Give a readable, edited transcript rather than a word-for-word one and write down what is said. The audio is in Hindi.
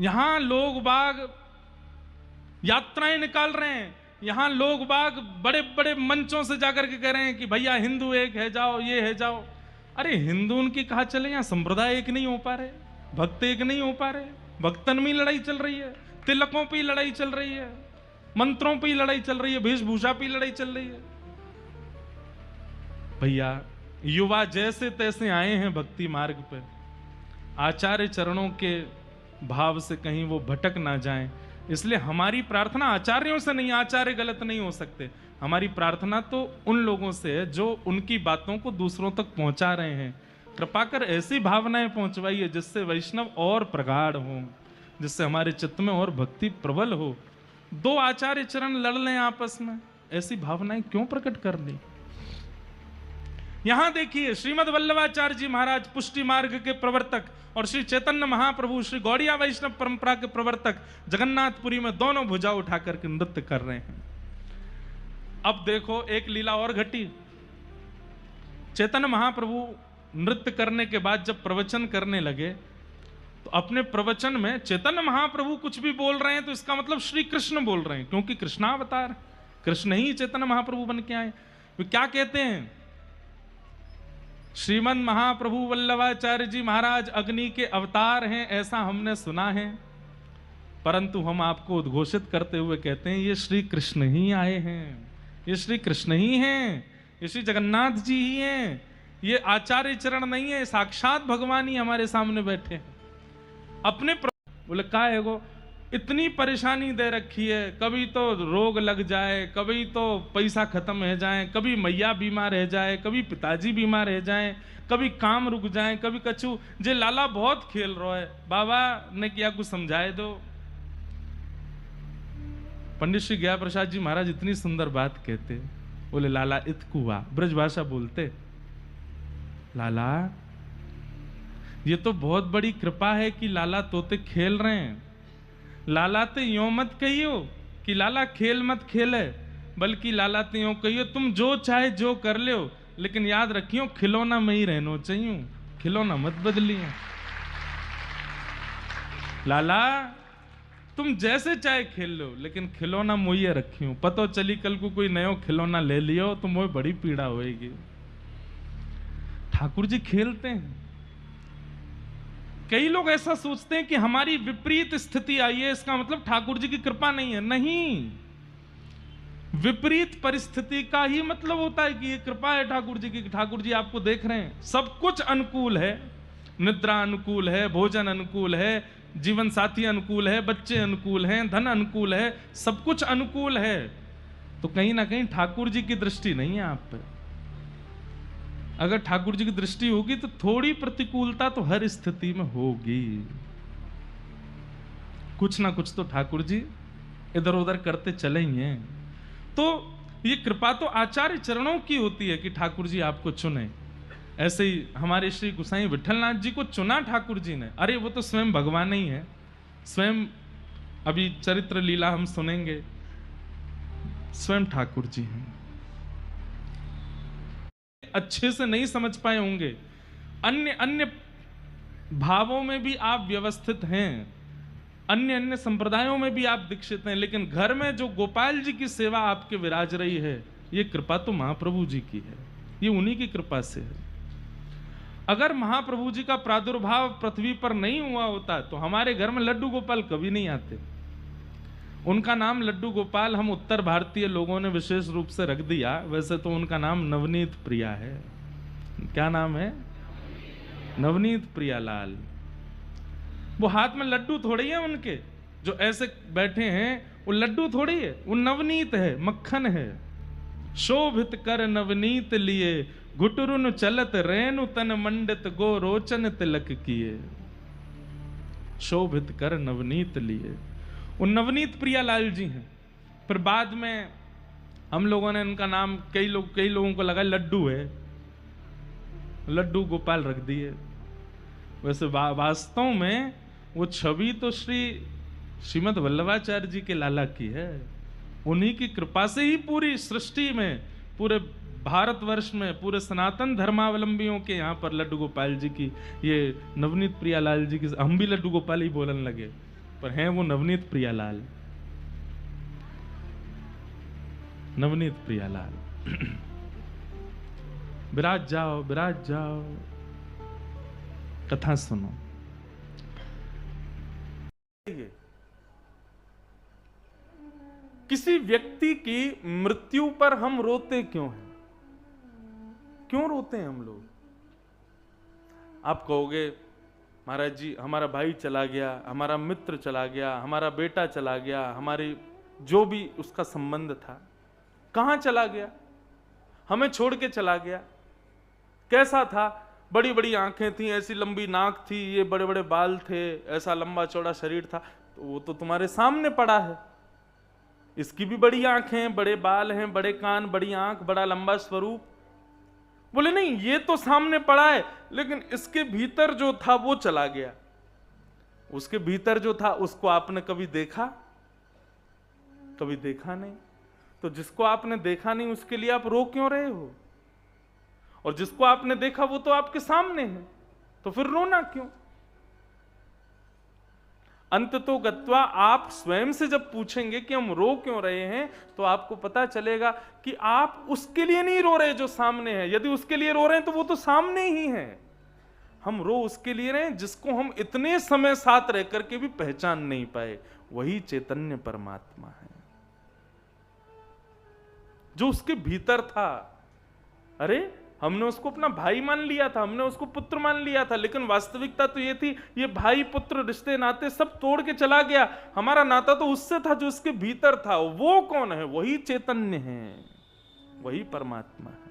यहां लोग बाग यात्राएं निकाल रहे हैं, यहां लोग बाग बड़े बड़े मंचों से जाकर के कह रहे हैं कि भैया हिंदू एक है जाओ, ये है जाओ। अरे हिंदू उनकी कहा चले, यहां संप्रदाय एक नहीं हो पा रहे, भक्त एक नहीं हो पा रहे, भक्तन में लड़ाई चल रही है, तिलकों पे लड़ाई चल रही है, मंत्रों पे लड़ाई चल रही है, वेशभूषा पे लड़ाई चल रही है। भैया युवा जैसे तैसे आए हैं भक्ति मार्ग पे, आचार्य चरणों के भाव से कहीं वो भटक ना जाएं, इसलिए हमारी प्रार्थना आचार्यों से नहीं, आचार्य गलत नहीं हो सकते, हमारी प्रार्थना तो उन लोगों से है जो उनकी बातों को दूसरों तक पहुंचा रहे हैं। कृपा कर ऐसी भावनाएं पहुंचवाइए जिससे वैष्णव और प्रगाढ़ हो, जिससे हमारे चित्त में और भक्ति प्रबल हो। दो आचार्य चरण लड़ लें आपस में, ऐसी भावनाएं क्यों प्रकट करनी। यहां देखिए श्रीमद वल्लभाचार्य जी महाराज पुष्टि मार्ग के प्रवर्तक और श्री चैतन्य महाप्रभु श्री गौड़िया वैष्णव परंपरा के प्रवर्तक जगन्नाथपुरी में दोनों भुजा उठा करके नृत्य कर रहे हैं। अब देखो एक लीला और घटी। चैतन्य महाप्रभु नृत्य करने के बाद जब प्रवचन करने लगे तो अपने प्रवचन में चैतन्य महाप्रभु कुछ भी बोल रहे हैं तो इसका मतलब श्री कृष्ण बोल रहे हैं, क्योंकि कृष्णावतार कृष्ण ही चैतन्य महाप्रभु बन के आए। वे क्या कहते हैं, श्रीमद महाप्रभु वल्लभाचार्य जी महाराज अग्नि के अवतार हैं ऐसा हमने सुना है, परंतु हम आपको उद्घोषित करते हुए कहते हैं ये श्री कृष्ण ही आए हैं, ये श्री कृष्ण ही हैं, ये श्री जगन्नाथ जी ही हैं, ये आचार्य चरण नहीं है, साक्षात भगवान ही हमारे सामने बैठे हैं। अपने बोले का है वो इतनी परेशानी दे रखी है, कभी तो रोग लग जाए, कभी तो पैसा खत्म हो जाए, कभी मैया बीमार रह जाए, कभी पिताजी बीमार रह जाए, कभी काम रुक जाए, कभी कछु जे लाला बहुत खेल रहा है, बाबा ने क्या कुछ समझाए दो। पंडित श्री गया प्रसाद जी महाराज इतनी सुंदर बात कहते, बोले लाला इतकुआ, ब्रज भाषा बोलते, लाला ये तो बहुत बड़ी कृपा है कि लाला तोते खेल रहे हैं, लाला ते यो मत कहियो कि लाला खेल मत खेले, बल्कि लाला ते यो कहियो तुम जो चाहे जो कर लो, लेकिन याद रखियो खिलौना में ही रहना चाहिए, खिलौना मत बदलियो। लाला तुम जैसे चाहे खेल लो, लेकिन खिलौना मुझे रखियो, पतो चली कल को कोई नयो खिलौना ले लियो तो मुझे बड़ी पीड़ा होएगी। ठाकुर जी खेलते हैं। कई लोग ऐसा सोचते हैं कि हमारी विपरीत स्थिति आई है इसका मतलब ठाकुर जी की कृपा नहीं है। नहीं, विपरीत परिस्थिति का ही मतलब होता है कि ये कृपा है ठाकुर जी की। ठाकुर जी आपको देख रहे हैं, सब कुछ अनुकूल है, निद्रा अनुकूल है, भोजन अनुकूल है, जीवन साथी अनुकूल है, बच्चे अनुकूल हैं, धन अनुकूल है, सब कुछ अनुकूल है, तो कहीं ना कहीं ठाकुर जी की दृष्टि नहीं है आप पे। अगर ठाकुर जी की दृष्टि होगी तो थोड़ी प्रतिकूलता तो हर स्थिति में होगी, कुछ ना कुछ तो ठाकुर जी इधर उधर करते चले ही हैं। तो ये कृपा तो आचार्य चरणों की होती है कि ठाकुर जी आपको चुने। ऐसे ही हमारे श्री गोसाई विठलनाथ जी को चुना ठाकुर जी ने, अरे वो तो स्वयं भगवान ही है, स्वयं अभी चरित्र लीला हम सुनेंगे, स्वयं ठाकुर जी हैं। अच्छे से नहीं समझ पाए होंगे, अन्य अन्य भावों में भी आप व्यवस्थित हैं, अन्य अन्य संप्रदायों में भी आप दीक्षित हैं, लेकिन घर में जो गोपाल जी की सेवा आपके विराज रही है, ये कृपा तो महाप्रभु जी की है, ये उन्हीं की कृपा से है। अगर महाप्रभु जी का प्रादुर्भाव पृथ्वी पर नहीं हुआ होता तो हमारे घर में लड्डू गोपाल कभी नहीं आते। उनका नाम लड्डू गोपाल हम उत्तर भारतीय लोगों ने विशेष रूप से रख दिया, वैसे तो उनका नाम नवनीत प्रिया है। क्या नाम है? नवनीत प्रिया लाल। वो हाथ में लड्डू थोड़ी है उनके, जो ऐसे बैठे हैं वो लड्डू थोड़ी है, वो नवनीत है, मक्खन है। शोभित कर नवनीत लिए, घुटरुन चलत रेणु तन मंडित गो रोचन तिलक किए। शोभित कर नवनीत लिए, वो नवनीत प्रियालाल जी हैं। फिर बाद में हम लोगों ने उनका नाम कई लोगों को लगा लड्डू है, लड्डू गोपाल रख दिए। वैसे वास्तव में वो छवि तो श्रीमद वल्लभाचार्य जी के लाला की है। उन्हीं की कृपा से ही पूरी सृष्टि में, पूरे भारतवर्ष में, पूरे सनातन धर्मावलंबियों के यहाँ पर लड्डू गोपाल जी की, ये नवनीत प्रियालाल जी की, हम भी लड्डू गोपाल ही बोलने लगे, पर हैं वो नवनीत प्रियालाल, नवनीत प्रियालाल। विराज जाओ, विराज जाओ, कथा सुनो। किसी व्यक्ति की मृत्यु पर हम रोते क्यों हैं? क्यों रोते हैं हम लोग? आप कहोगे महाराज जी हमारा भाई चला गया, हमारा मित्र चला गया, हमारा बेटा चला गया, हमारी जो भी उसका संबंध था, कहां चला गया? हमें छोड़ के चला गया। कैसा था? बड़ी बड़ी आंखें थी, ऐसी लंबी नाक थी, ये बड़े बड़े बाल थे, ऐसा लंबा चौड़ा शरीर था। तो वो तो तुम्हारे सामने पड़ा है। इसकी भी बड़ी आंखें, बड़े बाल हैं, बड़े कान, बड़ी आंख, बड़ा लंबा स्वरूप। बोले नहीं, ये तो सामने पड़ा है, लेकिन इसके भीतर जो था वो चला गया। उसके भीतर जो था उसको आपने कभी देखा? कभी देखा नहीं। तो जिसको आपने देखा नहीं उसके लिए आप रो क्यों रहे हो? और जिसको आपने देखा वो तो आपके सामने है, तो फिर रोना क्यों? अंत तो गत्वा आप स्वयं से जब पूछेंगे कि हम रो क्यों रहे हैं, तो आपको पता चलेगा कि आप उसके लिए नहीं रो रहे जो सामने है। यदि उसके लिए रो रहे हैं तो वो तो सामने ही है। हम रो उसके लिए रहे हैं जिसको हम इतने समय साथ रह करके भी पहचान नहीं पाए। वही चैतन्य परमात्मा है जो उसके भीतर था। अरे हमने उसको अपना भाई मान लिया था, हमने उसको पुत्र मान लिया था, लेकिन वास्तविकता तो ये थी, ये भाई पुत्र रिश्ते नाते सब तोड़ के चला गया। हमारा नाता तो उससे था जो उसके भीतर था। वो कौन है? वही चैतन्य है, वही परमात्मा है।